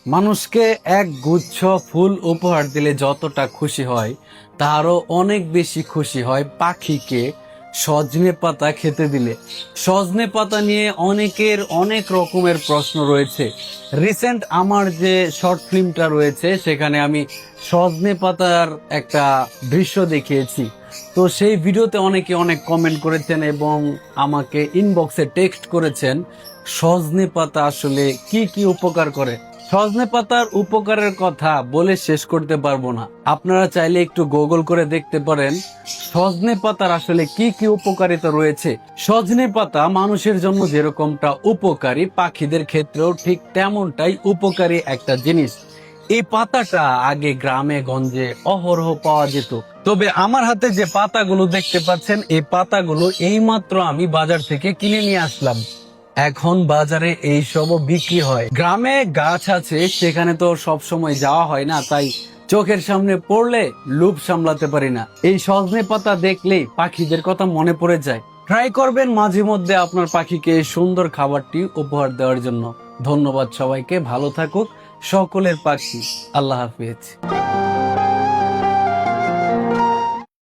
মানুষকে এক গুচ্ছ ফুল উপহার দিলে যতটা খুশি হয় তারও অনেক বেশি খুশি হয় পাখিকে সজনে পাতা খেতে দিলে। সজনে পাতা নিয়ে অনেকের অনেক রকমের প্রশ্ন রয়েছে। রিসেন্ট আমার যে শর্ট ফিল্মটা রয়েছে সেখানে আমি সজনে পাতার একটা দৃশ্য দেখিয়েছি। তো সেই ভিডিওতে অনেকে অনেক কমেন্ট করেছেন এবং আমাকে ইনবক্সে টেক্সট করেছেন সজনে পাতা আসলে কি কি উপকার করে। সজনে পাতার উপকারের কথা বলে শেষ করতে পারবো না। আপনারা চাইলে একটু গুগল করে দেখতে পারেন সজনে পাতার আসলে কি কি উপকারিতা রয়েছে। সজনে পাতা মানুষের জন্য যেরকমটা উপকারী, পাখিদের ক্ষেত্রেও ঠিক তেমনটাই উপকারী একটা জিনিস। এই পাতাটা আগে গ্রামে গঞ্জে অহরহ পাওয়া যেত, তবে আমার হাতে যে পাতাগুলো দেখতে পাচ্ছেন এই পাতাগুলো এইমাত্র আমি বাজার থেকে কিনে নিয়ে আসলাম। এখন বাজারে এইসবও বিক্রি হয়। গ্রামে গাছ আছে, সেখানে তো সব সময় যাওয়া হয় না, তাই চোখের সামনে পড়লে লোভ সামলাতে পারি না। এই সজনে পাতা দেখলেই পাখিদের কথা মনে পড়ে যায়। ট্রাই করবেন মাঝে মধ্যে আপনার পাখিকে এই সুন্দর খাবারটি উপহার দেওয়ার জন্য। ধন্যবাদ সবাইকে, ভালো থাকুক সকলের পাখি। আল্লাহ হাফিজ।